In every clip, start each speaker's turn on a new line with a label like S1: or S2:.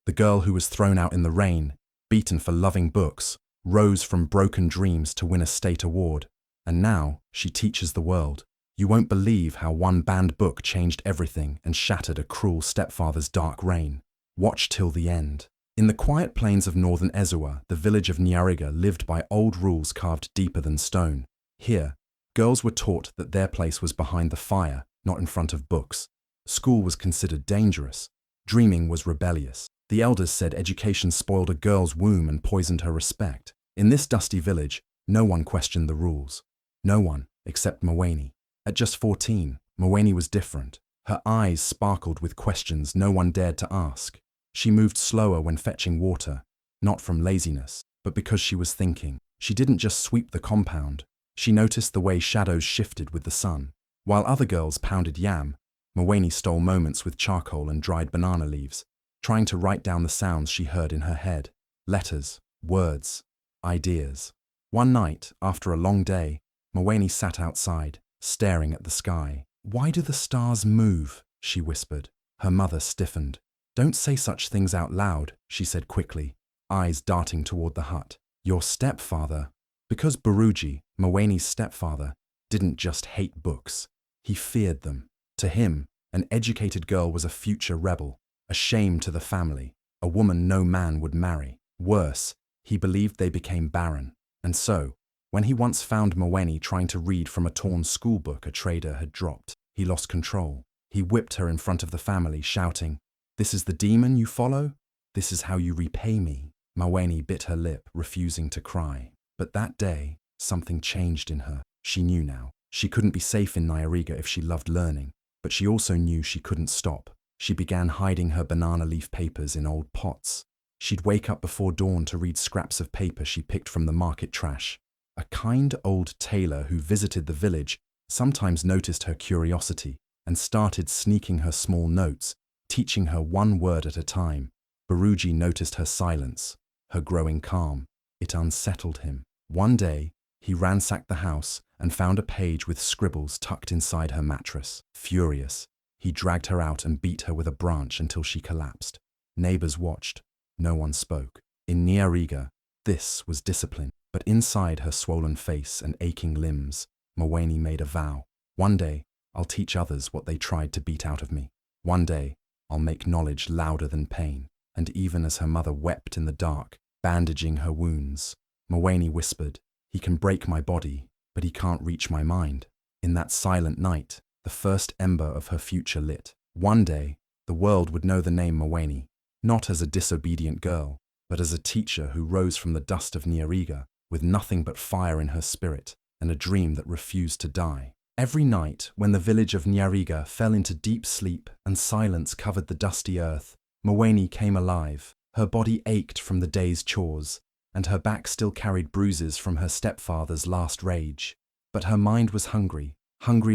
S1: The girl who was thrown out in the rain, beaten for loving books, rose from broken dreams to win a state award. And now she teaches the world. You won't believe how one banned book changed everything and shattered a cruel stepfather's dark reign. Watch till the end. In the quiet plains of northern Ezua, the village of Nyariga lived by old rules carved deeper than stone. Here, girls were taught that their place was behind the fire, not in front of books. School was considered dangerous. Dreaming was rebellious. The elders said education spoiled a girl's womb and poisoned her respect. In this dusty village, no one questioned the rules. No one, except Mweni. At just 14, Mweni was different. Her eyes sparkled with questions no one dared to ask. She moved slower when fetching water, not from laziness, but because she was thinking. She didn't just sweep the compound. She noticed the way shadows shifted with the sun. While other girls pounded yam, Mweni stole moments with charcoal and dried banana leaves, trying to write down the sounds she heard in her head. Letters, words, ideas. One night, after a long day, Mweni sat outside, staring at the sky. "Why do the stars move?" she whispered. Her mother stiffened. "Don't say such things out loud," she said quickly, eyes darting toward the hut. "Your stepfather." Because Buruji, Mweni's stepfather, didn't just hate books. He feared them. To him, an educated girl was a future rebel, a shame to the family, a woman no man would marry. Worse, he believed they became barren. And so, when he once found Mweni trying to read from a torn schoolbook a trader had dropped, he lost control. He whipped her in front of the family, shouting, "This is the demon you follow? This is how you repay me." Mweni bit her lip, refusing to cry. But that day, something changed in her. She knew now. She couldn't be safe in Nyariga if she loved learning, but she also knew she couldn't stop. She began hiding her banana leaf papers in old pots. She'd wake up before dawn to read scraps of paper she picked from the market trash. A kind old tailor who visited the village sometimes noticed her curiosity and started sneaking her small notes, teaching her one word at a time. Buruji noticed her silence, her growing calm. It unsettled him. One day, he ransacked the house and found a page with scribbles tucked inside her mattress. Furious, he dragged her out and beat her with a branch until she collapsed. Neighbors watched. No one spoke. In Nyariga, this was discipline. But inside her swollen face and aching limbs, Mweni made a vow. One day, I'll teach others what they tried to beat out of me. One day, I'll make knowledge louder than pain. And even as her mother wept in the dark, bandaging her wounds, Mweni whispered, "He can break my body, but he can't reach my mind." In that silent night, the first ember of her future lit. One day, the world would know the name Mweni, not as a disobedient girl, but as a teacher who rose from the dust of Nyariga, with nothing but fire in her spirit and a dream that refused to die. Every night, when the village of Nyariga fell into deep sleep and silence covered the dusty earth, Mweni came alive. Her body ached from the day's chores, and her back still carried bruises from her stepfather's last rage. But her mind was hungry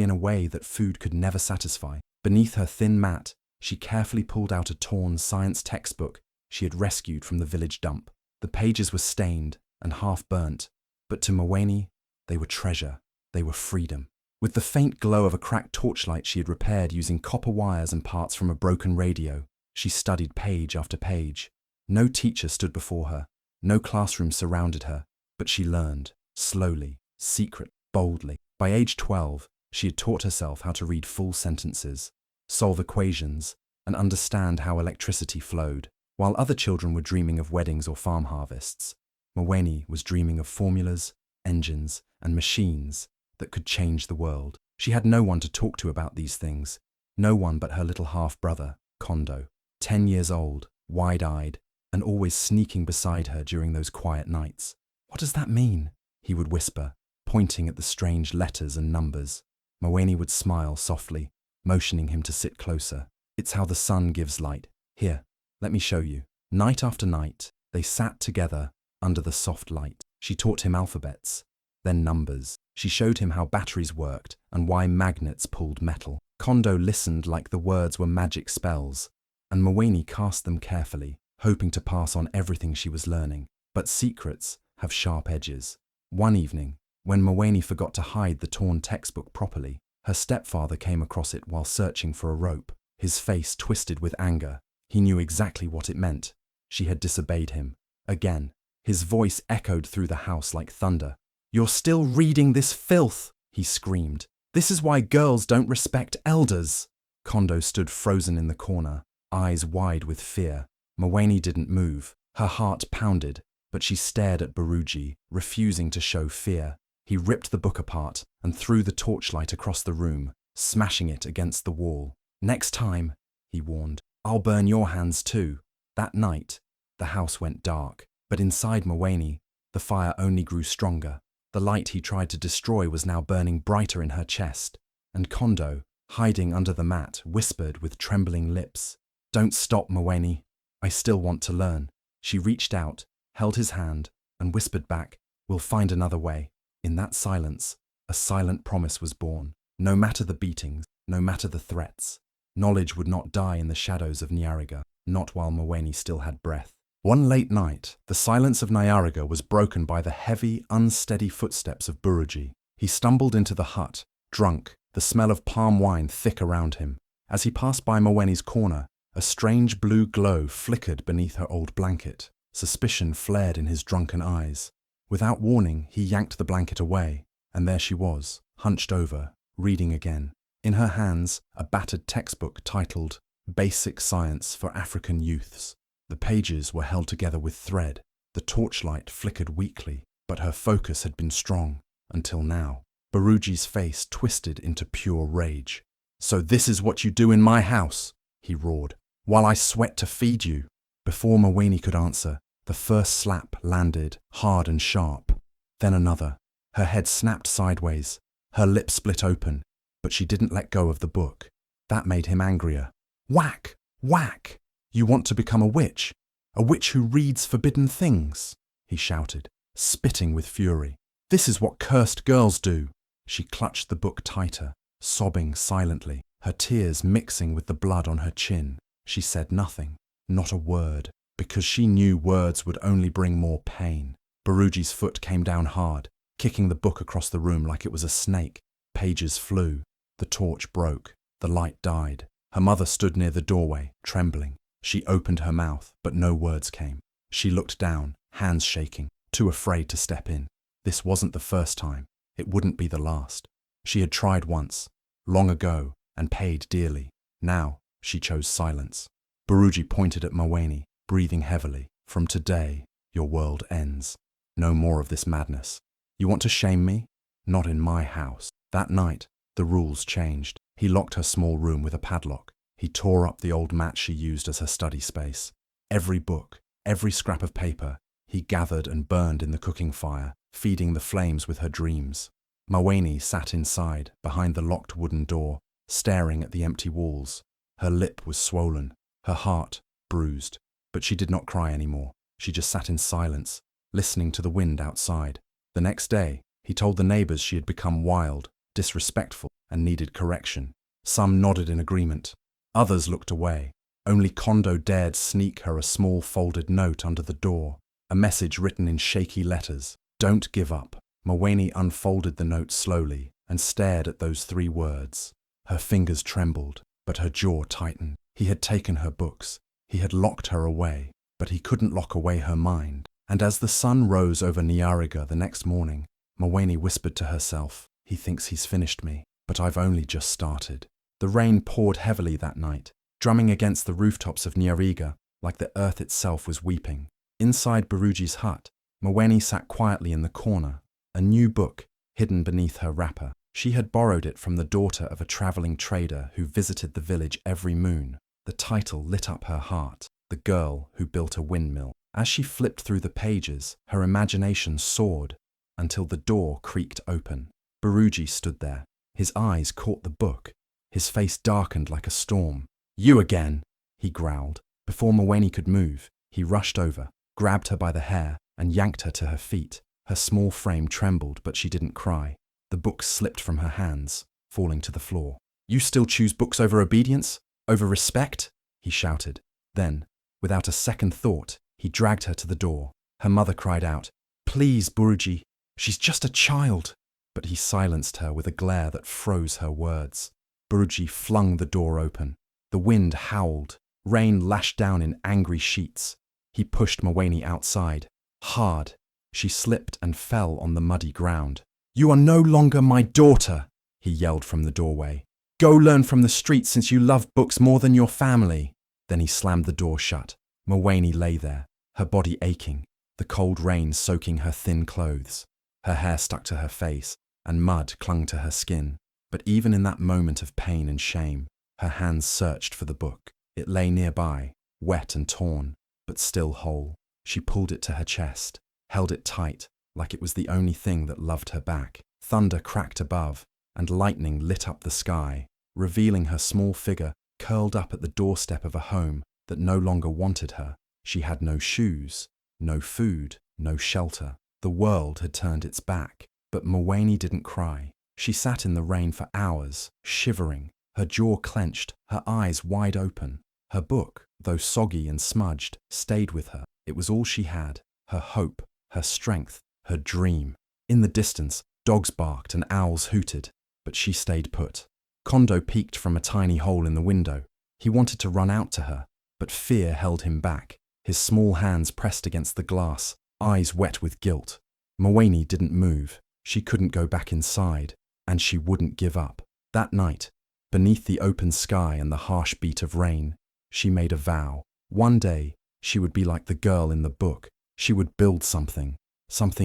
S1: in a way that food could never satisfy. Beneath her thin mat, she carefully pulled out a torn science textbook she had rescued from the village dump. The pages were stained and half burnt, but to Mweni, they were treasure, they were freedom. With the faint glow of a cracked torchlight she had repaired using copper wires and parts from a broken radio, she studied page after page. No teacher stood before her, no classroom surrounded her, but she learned, slowly, secretly, boldly. By age 12, she had taught herself how to read full sentences, solve equations, and understand how electricity flowed. While other children were dreaming of weddings or farm harvests, Mweni was dreaming of formulas, engines, and machines that could change the world. She had no one to talk to about these things, no one but her little half-brother, Kondo, 10 years old, wide-eyed, and always sneaking beside her during those quiet nights. "What does that mean?" he would whisper, pointing at the strange letters and numbers. Mweni would smile softly, motioning him to sit closer. "It's how the sun gives light. Here, let me show you." Night after night, they sat together under the soft light. She taught him alphabets, then numbers. She showed him how batteries worked and why magnets pulled metal. Kondo listened like the words were magic spells, and Mweni cast them carefully, hoping to pass on everything she was learning. But secrets have sharp edges. One evening, when Mweni forgot to hide the torn textbook properly, her stepfather came across it while searching for a rope. His face twisted with anger. He knew exactly what it meant. She had disobeyed him. Again, his voice echoed through the house like thunder. "You're still reading this filth!" he screamed. "This is why girls don't respect elders!" Kondo stood frozen in the corner, eyes wide with fear. Mweni didn't move. Her heart pounded, but she stared at Buruji, refusing to show fear. He ripped the book apart and threw the torchlight across the room, smashing it against the wall. "Next time," he warned, "I'll burn your hands too." That night, the house went dark, but inside Mweni, the fire only grew stronger. The light he tried to destroy was now burning brighter in her chest, and Kondo, hiding under the mat, whispered with trembling lips, "Don't stop, Mweni. I still want to learn." She reached out, held his hand, and whispered back, "We'll find another way." In that silence, a silent promise was born. No matter the beatings, no matter the threats, knowledge would not die in the shadows of Nyariga, not while Mweni still had breath. One late night, the silence of Nyariga was broken by the heavy, unsteady footsteps of Buruji. He stumbled into the hut, drunk, the smell of palm wine thick around him. As he passed by Mweni's corner, a strange blue glow flickered beneath her old blanket. Suspicion flared in his drunken eyes. Without warning, he yanked the blanket away, and there she was, hunched over, reading again. In her hands, a battered textbook titled Basic Science for African Youths. The pages were held together with thread. The torchlight flickered weakly, but her focus had been strong, until now. Buruji's face twisted into pure rage. "So this is what you do in my house," he roared, "while I sweat to feed you." Before Mweni could answer, the first slap landed, hard and sharp. Then another. Her head snapped sideways. Her lips split open, but she didn't let go of the book. That made him angrier. "Whack! Whack! You want to become a witch? A witch who reads forbidden things?" he shouted, spitting with fury. "This is what cursed girls do." She clutched the book tighter, sobbing silently, her tears mixing with the blood on her chin. She said nothing, not a word, because she knew words would only bring more pain. Buruji's foot came down hard, kicking the book across the room like it was a snake. Pages flew. The torch broke. The light died. Her mother stood near the doorway, trembling. She opened her mouth, but no words came. She looked down, hands shaking, too afraid to step in. This wasn't the first time. It wouldn't be the last. She had tried once, long ago, and paid dearly. Now, she chose silence. Buruji pointed at Mweni, breathing heavily. "From today, your world ends. No more of this madness. You want to shame me? Not in my house." That night, the rules changed. He locked her small room with a padlock. He tore up the old mat she used as her study space. Every book, every scrap of paper, he gathered and burned in the cooking fire, feeding the flames with her dreams. Mweni sat inside, behind the locked wooden door, staring at the empty walls. Her lip was swollen, her heart bruised, but she did not cry anymore. She just sat in silence, listening to the wind outside. The next day, he told the neighbors she had become wild, disrespectful, and needed correction. Some nodded in agreement. Others looked away. Only Kondo dared sneak her a small folded note under the door, a message written in shaky letters. "Don't give up." Mweni unfolded the note slowly and stared at those 3 words. Her fingers trembled, but her jaw tightened. He had taken her books. He had locked her away, but he couldn't lock away her mind. And as the sun rose over Nyariga the next morning, Mweni whispered to herself, "He thinks he's finished me, but I've only just started." The rain poured heavily that night, drumming against the rooftops of Nyariga like the earth itself was weeping. Inside Buruji's hut, Mweni sat quietly in the corner, a new book hidden beneath her wrapper. She had borrowed it from the daughter of a traveling trader who visited the village every moon. The title lit up her heart, The Girl Who Built a Windmill. As she flipped through the pages, her imagination soared until the door creaked open. Buruji stood there. His eyes caught the book. His face darkened like a storm. "You again," he growled. Before Mweni could move, he rushed over, grabbed her by the hair, and yanked her to her feet. Her small frame trembled, but she didn't cry. The book slipped from her hands, falling to the floor. "You still choose books over obedience? Over respect?" he shouted. Then, without a second thought, he dragged her to the door. Her mother cried out, "Please, Buruji, she's just a child." But he silenced her with a glare that froze her words. Buruji flung the door open. The wind howled. Rain lashed down in angry sheets. He pushed Mawani outside. Hard. She slipped and fell on the muddy ground. "You are no longer my daughter," he yelled from the doorway. "Go learn from the street since you love books more than your family." Then he slammed the door shut. Mawani lay there, her body aching, the cold rain soaking her thin clothes. Her hair stuck to her face, and mud clung to her skin. But even in that moment of pain and shame, her hands searched for the book. It lay nearby, wet and torn, but still whole. She pulled it to her chest, held it tight, like it was the only thing that loved her back. Thunder cracked above, and lightning lit up the sky, revealing her small figure curled up at the doorstep of a home that no longer wanted her. She had no shoes, no food, no shelter. The world had turned its back, but Mawani didn't cry. She sat in the rain for hours, shivering, her jaw clenched, her eyes wide open. Her book, though soggy and smudged, stayed with her. It was all she had, her hope, her strength, her dream. In the distance, dogs barked and owls hooted, but she stayed put. Kondo peeked from a tiny hole in the window. He wanted to run out to her, but fear held him back. His small hands pressed against the glass, eyes wet with guilt. Mawani didn't move. She couldn't go back inside, and she wouldn't give up. That night, beneath the open sky and the harsh beat of rain, she made a vow. One day, she would be like the girl in the book. She would build something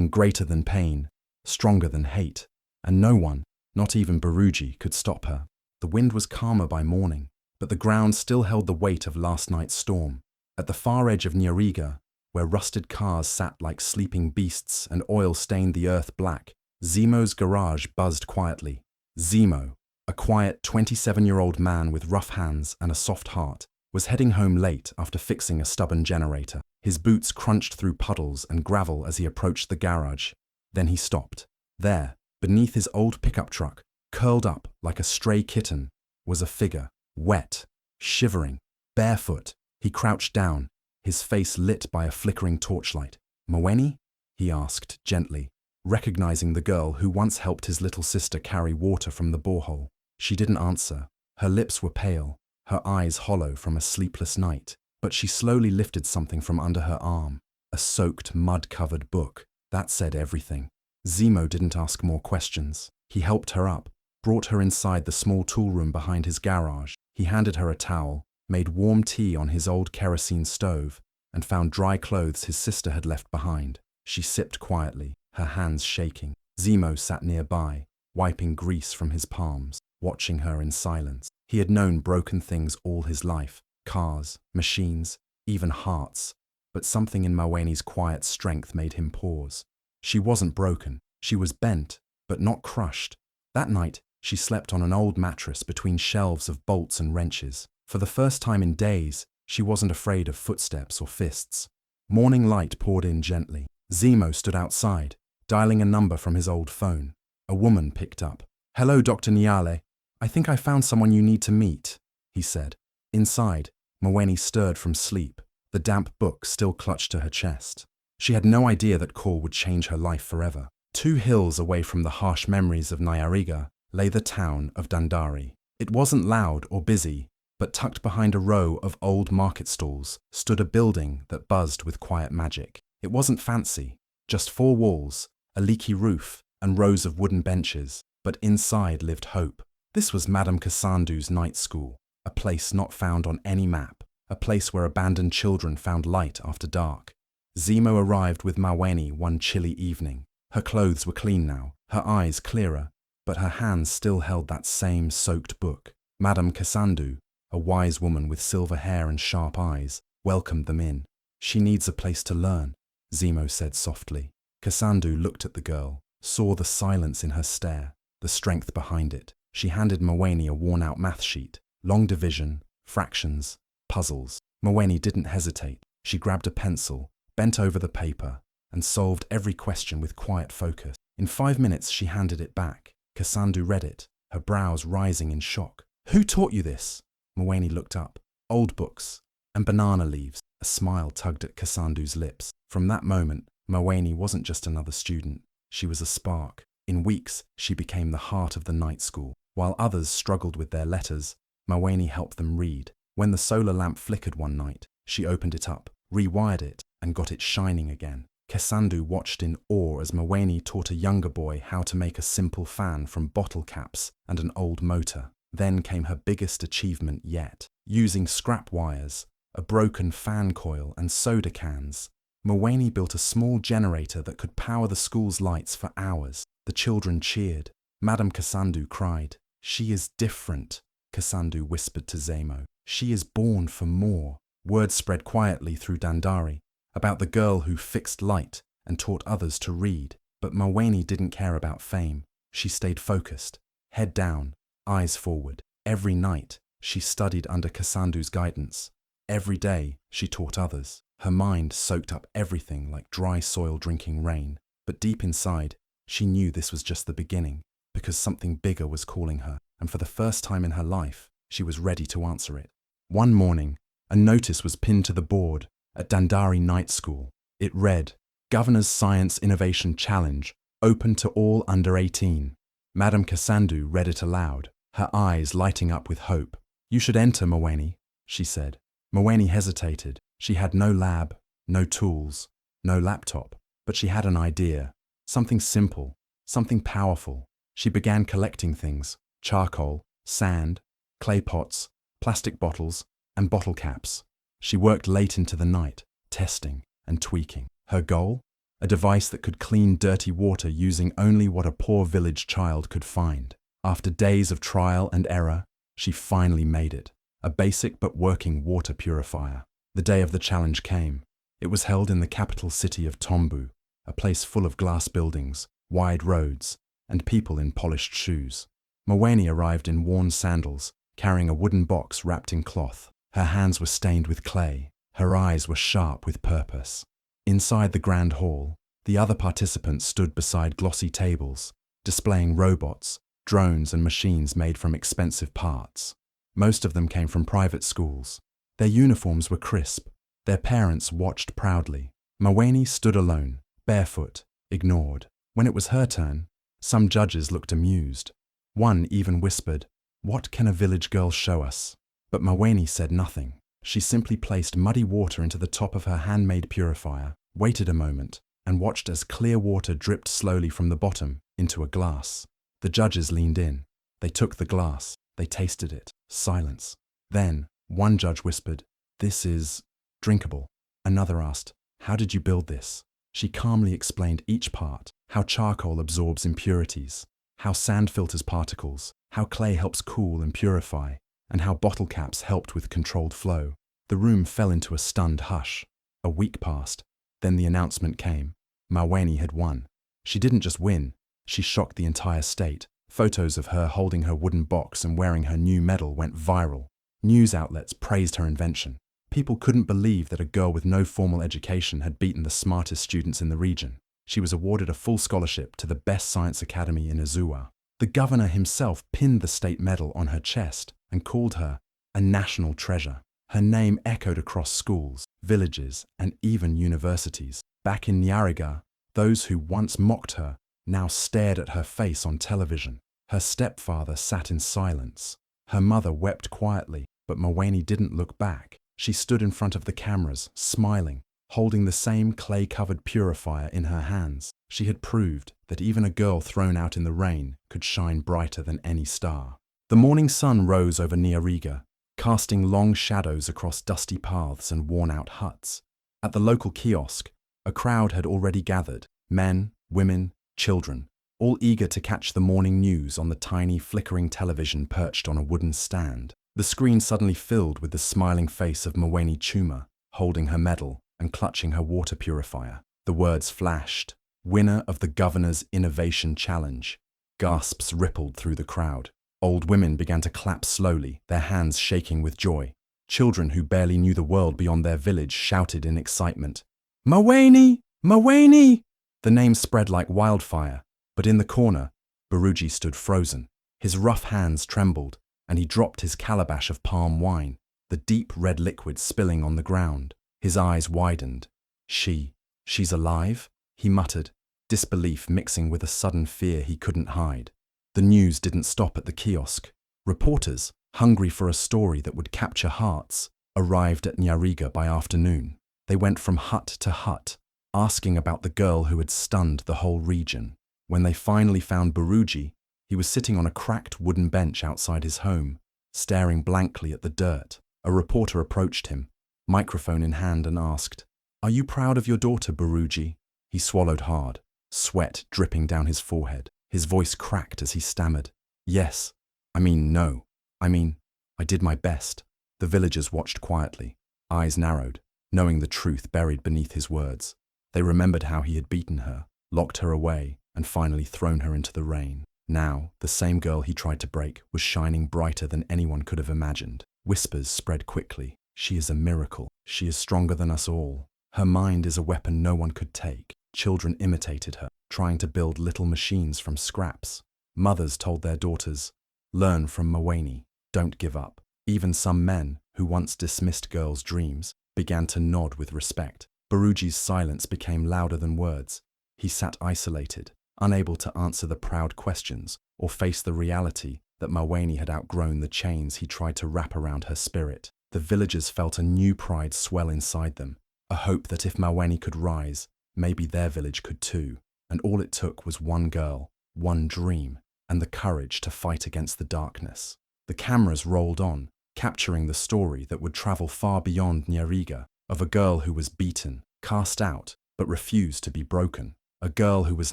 S1: greater than pain, stronger than hate, and no one, not even Baruji, could stop her. The wind was calmer by morning, but the ground still held the weight of last night's storm. At the far edge of Nyariga, where rusted cars sat like sleeping beasts and oil stained the earth black, Zemo's garage buzzed quietly. Zemo, a quiet 27-year-old man with rough hands and a soft heart, was heading home late after fixing a stubborn generator. His boots crunched through puddles and gravel as he approached the garage. Then he stopped. There, beneath his old pickup truck, curled up like a stray kitten, was a figure, wet, shivering, barefoot. He crouched down, his face lit by a flickering torchlight. "Mawani?" he asked gently, recognizing the girl who once helped his little sister carry water from the borehole. She didn't answer. Her lips were pale, her eyes hollow from a sleepless night, but she slowly lifted something from under her arm, a soaked, mud-covered book. That said everything. Zemo didn't ask more questions. He helped her up, brought her inside the small tool room behind his garage. He handed her a towel, made warm tea on his old kerosene stove, and found dry clothes his sister had left behind. She sipped quietly, her hands shaking. Zemo sat nearby, wiping grease from his palms, watching her in silence. He had known broken things all his life, cars, machines, even hearts, but something in Mawani's quiet strength made him pause. She wasn't broken, she was bent, but not crushed. That night, she slept on an old mattress between shelves of bolts and wrenches. For the first time in days, she wasn't afraid of footsteps or fists. Morning light poured in gently. Zemo stood outside, dialing a number from his old phone. A woman picked up. "Hello, Dr. Nyale. I think I found someone you need to meet," he said. Inside, Mawani stirred from sleep, the damp book still clutched to her chest. She had no idea that call would change her life forever. 2 hills away from the harsh memories of Nyariga lay the town of Dandari. It wasn't loud or busy, but tucked behind a row of old market stalls stood a building that buzzed with quiet magic. It wasn't fancy, just 4 walls, a leaky roof, and rows of wooden benches, but inside lived hope. This was Madame Kasandu's night school, a place not found on any map, a place where abandoned children found light after dark. Zemo arrived with Mawani one chilly evening. Her clothes were clean now, her eyes clearer, but her hands still held that same soaked book. Madame Kasandu, a wise woman with silver hair and sharp eyes, welcomed them in. "She needs a place to learn," Zemo said softly. Kasandu looked at the girl, saw the silence in her stare, the strength behind it. She handed Mawani a worn-out math sheet, long division, fractions, puzzles. Mawani didn't hesitate. She grabbed a pencil, bent over the paper, and solved every question with quiet focus. In 5 minutes, she handed it back. Kasandu read it, her brows rising in shock. "Who taught you this?" Mawani looked up. "Old books and banana leaves." A smile tugged at Kasandu's lips. From that moment, Mawani wasn't just another student. She was a spark. In weeks, she became the heart of the night school. While others struggled with their letters, Mawani helped them read. When the solar lamp flickered one night, she opened it up, rewired it, and got it shining again. Kesandu watched in awe as Mweni taught a younger boy how to make a simple fan from bottle caps and an old motor. Then came her biggest achievement yet. Using scrap wires, a broken fan coil and soda cans, Mweni built a small generator that could power the school's lights for hours. The children cheered. Madame Kesandu cried. "She is different," Kesandu whispered to Zemo. "She is born for more." Word spread quietly through Dandari about the girl who fixed light and taught others to read. But Mweni didn't care about fame. She stayed focused, head down, eyes forward. Every night, she studied under Kesandu's guidance. Every day, she taught others. Her mind soaked up everything like dry soil drinking rain. But deep inside, she knew this was just the beginning, because something bigger was calling her, and for the first time in her life, she was ready to answer it. One morning, a notice was pinned to the board at Dandari Night School. It read, "Governor's Science Innovation Challenge, open to all under 18. Madame Kesandu read it aloud, her eyes lighting up with hope. "You should enter, Mweni," she said. Mweni hesitated. She had no lab, no tools, no laptop, but she had an idea. Something simple, something powerful. She began collecting things: charcoal, sand, clay pots, plastic bottles, and bottle caps. She worked late into the night, testing and tweaking. Her goal? A device that could clean dirty water using only what a poor village child could find. After days of trial and error, she finally made it. A basic but working water purifier. The day of the challenge came. It was held in the capital city of Tombu, a place full of glass buildings, wide roads, and people in polished shoes. Mweni arrived in worn sandals, carrying a wooden box wrapped in cloth. Her hands were stained with clay. Her eyes were sharp with purpose. Inside the grand hall, the other participants stood beside glossy tables, displaying robots, drones, and machines made from expensive parts. Most of them came from private schools. Their uniforms were crisp. Their parents watched proudly. Mweni stood alone, barefoot, ignored. When it was her turn, some judges looked amused. One even whispered, "What can a village girl show us?" But Mweni said nothing. She simply placed muddy water into the top of her handmade purifier, waited a moment, and watched as clear water dripped slowly from the bottom into a glass. The judges leaned in. They took the glass. They tasted it. Silence. Then, one judge whispered, "This is drinkable." Another asked, "How did you build this?" She calmly explained each part: how charcoal absorbs impurities, how sand filters particles, how clay helps cool and purify, and how bottle caps helped with controlled flow. The room fell into a stunned hush. A week passed. Then the announcement came. Mweni had won. She didn't just win. She shocked the entire state. Photos of her holding her wooden box and wearing her new medal went viral. News outlets praised her invention. People couldn't believe that a girl with no formal education had beaten the smartest students in the region. She was awarded a full scholarship to the best science academy in Azua. The governor himself pinned the state medal on her chest and called her a national treasure. Her name echoed across schools, villages, and even universities. Back in Nyariga, those who once mocked her now stared at her face on television. Her stepfather sat in silence. Her mother wept quietly, but Mweni didn't look back. She stood in front of the cameras, smiling, holding the same clay-covered purifier in her hands. She had proved that even a girl thrown out in the rain could shine brighter than any star. The morning sun rose over Nyariga, casting long shadows across dusty paths and worn-out huts. At the local kiosk, a crowd had already gathered: men, women, children, all eager to catch the morning news on the tiny, flickering television perched on a wooden stand. The screen suddenly filled with the smiling face of Mweni Chuma, holding her medal and clutching her water purifier. The words flashed, "Winner of the Governor's Innovation Challenge." Gasps rippled through the crowd. Old women began to clap slowly, their hands shaking with joy. Children who barely knew the world beyond their village shouted in excitement, "Mweni! Mweni!" The name spread like wildfire, but in the corner, Baruji stood frozen. His rough hands trembled, and he dropped his calabash of palm wine, the deep red liquid spilling on the ground. His eyes widened. She's alive?" he muttered, disbelief mixing with a sudden fear he couldn't hide. The news didn't stop at the kiosk. Reporters, hungry for a story that would capture hearts, arrived at Nyariga by afternoon. They went from hut to hut, asking about the girl who had stunned the whole region. When they finally found Buruji, he was sitting on a cracked wooden bench outside his home, staring blankly at the dirt. A reporter approached him, microphone in hand, and asked, "Are you proud of your daughter, Buruji?" He swallowed hard, sweat dripping down his forehead. His voice cracked as he stammered, "Yes. No. I did my best." The villagers watched quietly, eyes narrowed, knowing the truth buried beneath his words. They remembered how he had beaten her, locked her away, and finally thrown her into the rain. Now, the same girl he tried to break was shining brighter than anyone could have imagined. Whispers spread quickly. "She is a miracle. She is stronger than us all. Her mind is a weapon no one could take." Children imitated her, trying to build little machines from scraps. Mothers told their daughters, "Learn from Mweni. Don't give up." Even some men, who once dismissed girls' dreams, began to nod with respect. Buruji's silence became louder than words. He sat isolated, unable to answer the proud questions or face the reality that Mweni had outgrown the chains he tried to wrap around her spirit. The villagers felt a new pride swell inside them, a hope that if Mweni could rise, maybe their village could too. And all it took was one girl, one dream, and the courage to fight against the darkness. The cameras rolled on, capturing the story that would travel far beyond Nyariga, of a girl who was beaten, cast out, but refused to be broken. A girl who was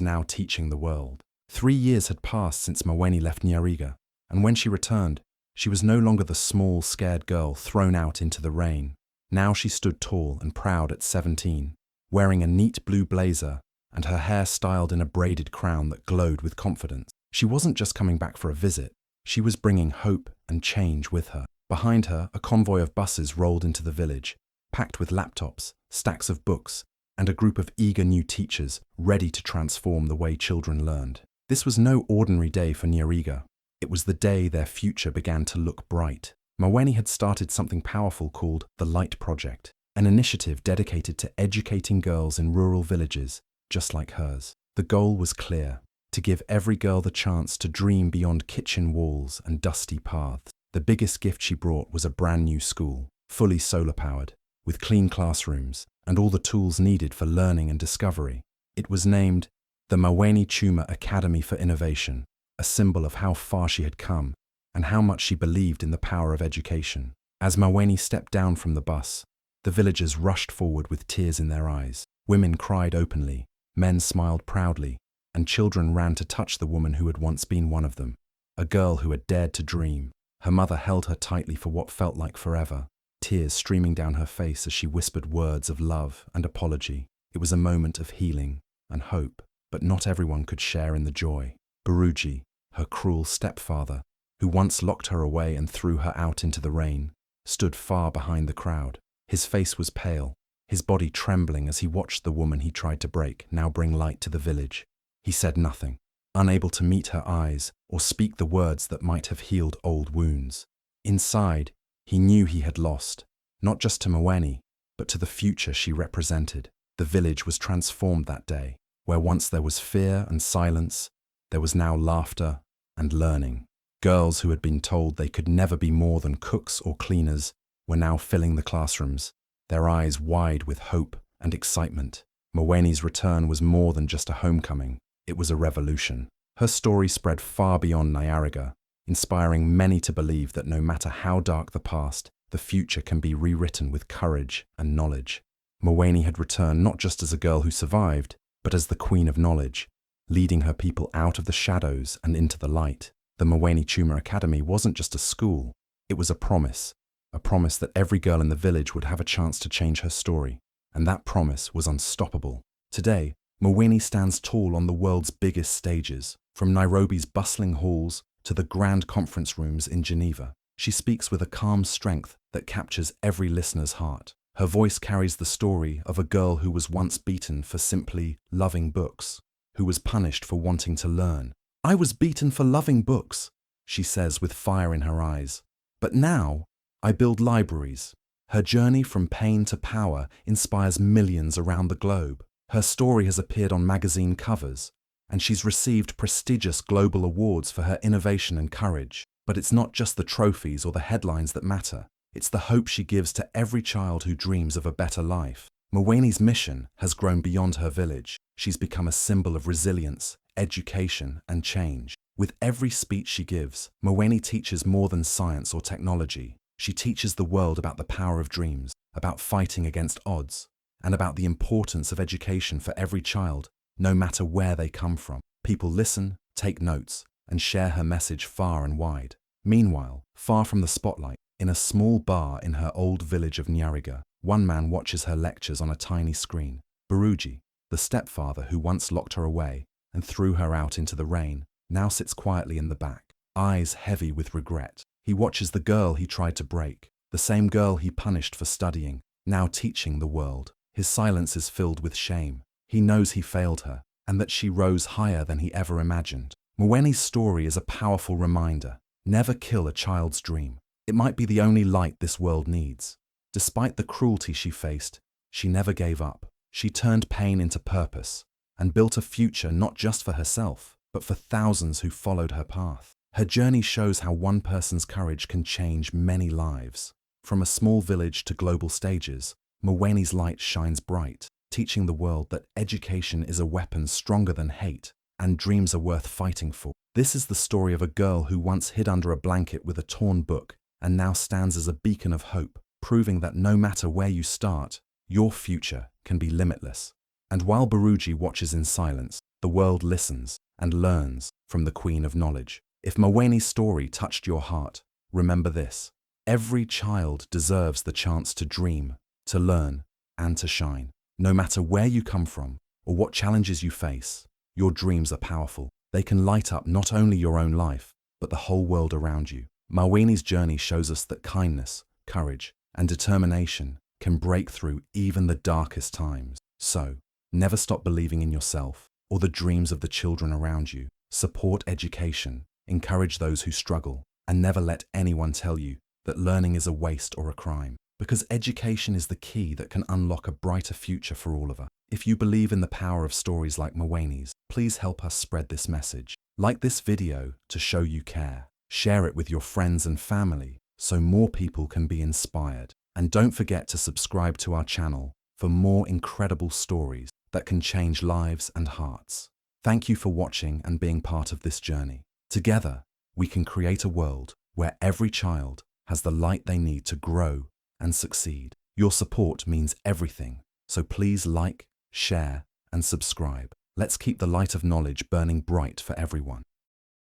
S1: now teaching the world. 3 years had passed since Mweni left Nyariga, and when she returned, she was no longer the small, scared girl thrown out into the rain. Now she stood tall and proud at 17, wearing a neat blue blazer and her hair styled in a braided crown that glowed with confidence. She wasn't just coming back for a visit, she was bringing hope and change with her. Behind her, a convoy of buses rolled into the village, packed with laptops, stacks of books, and a group of eager new teachers ready to transform the way children learned. This was no ordinary day for Nyariga. It was the day their future began to look bright. Mweni had started something powerful called the Light Project, an initiative dedicated to educating girls in rural villages just like hers. The goal was clear: to give every girl the chance to dream beyond kitchen walls and dusty paths. The biggest gift she brought was a brand new school, fully solar-powered, with clean classrooms and all the tools needed for learning and discovery. It was named the Mweni Chuma Academy for Innovation, a symbol of how far she had come and how much she believed in the power of education. As Mweni stepped down from the bus, the villagers rushed forward with tears in their eyes. Women cried openly, men smiled proudly, and children ran to touch the woman who had once been one of them, a girl who had dared to dream. Her mother held her tightly for what felt like forever, tears streaming down her face as she whispered words of love and apology. It was a moment of healing and hope, but not everyone could share in the joy. Buruji, her cruel stepfather, who once locked her away and threw her out into the rain, stood far behind the crowd. His face was pale, his body trembling as he watched the woman he tried to break now bring light to the village. He said nothing, unable to meet her eyes or speak the words that might have healed old wounds. Inside, he knew he had lost, not just to Mweni, but to the future she represented. The village was transformed that day. Where once there was fear and silence, there was now laughter and learning. Girls who had been told they could never be more than cooks or cleaners were now filling the classrooms, their eyes wide with hope and excitement. Mweni's return was more than just a homecoming, it was a revolution. Her story spread far beyond Nyariga, inspiring many to believe that no matter how dark the past, the future can be rewritten with courage and knowledge. Mweni had returned not just as a girl who survived, but as the queen of knowledge, leading her people out of the shadows and into the light. The Mweni Chuma Academy wasn't just a school, it was a promise that every girl in the village would have a chance to change her story, and that promise was unstoppable. Today, Mweni stands tall on the world's biggest stages, from Nairobi's bustling halls to the grand conference rooms in Geneva. She speaks with a calm strength that captures every listener's heart. Her voice carries the story of a girl who was once beaten for simply loving books, who was punished for wanting to learn. "I was beaten for loving books," she says with fire in her eyes. "But now, I build libraries." Her journey from pain to power inspires millions around the globe. Her story has appeared on magazine covers, and she's received prestigious global awards for her innovation and courage. But it's not just the trophies or the headlines that matter. It's the hope she gives to every child who dreams of a better life. Mwene's mission has grown beyond her village. She's become a symbol of resilience, education, and change. With every speech she gives, Mwene teaches more than science or technology. She teaches the world about the power of dreams, about fighting against odds, and about the importance of education for every child, no matter where they come from. People listen, take notes, and share her message far and wide. Meanwhile, far from the spotlight, in a small bar in her old village of Nyariga, one man watches her lectures on a tiny screen. Baruji, the stepfather who once locked her away and threw her out into the rain, now sits quietly in the back, eyes heavy with regret. He watches the girl he tried to break, the same girl he punished for studying, now teaching the world. His silence is filled with shame. He knows he failed her, and that she rose higher than he ever imagined. Mwene's story is a powerful reminder. Never kill a child's dream. It might be the only light this world needs. Despite the cruelty she faced, she never gave up. She turned pain into purpose and built a future not just for herself, but for thousands who followed her path. Her journey shows how one person's courage can change many lives. From a small village to global stages, Mwene's light shines bright, teaching the world that education is a weapon stronger than hate and dreams are worth fighting for. This is the story of a girl who once hid under a blanket with a torn book and now stands as a beacon of hope, proving that no matter where you start, your future can be limitless. And while Baruji watches in silence, the world listens and learns from the Queen of Knowledge. If Mwene's story touched your heart, remember this: every child deserves the chance to dream, to learn, and to shine. No matter where you come from or what challenges you face, your dreams are powerful. They can light up not only your own life, but the whole world around you. Mwene's journey shows us that kindness, courage, and determination can break through even the darkest times. So, never stop believing in yourself or the dreams of the children around you. Support education, encourage those who struggle, and never let anyone tell you that learning is a waste or a crime. Because education is the key that can unlock a brighter future for all of us. If you believe in the power of stories like Mwene's, please help us spread this message. Like this video to show you care. Share it with your friends and family so more people can be inspired. And don't forget to subscribe to our channel for more incredible stories that can change lives and hearts. Thank you for watching and being part of this journey. Together, we can create a world where every child has the light they need to grow and succeed. Your support means everything, so please like, share, and subscribe. Let's keep the light of knowledge burning bright for everyone.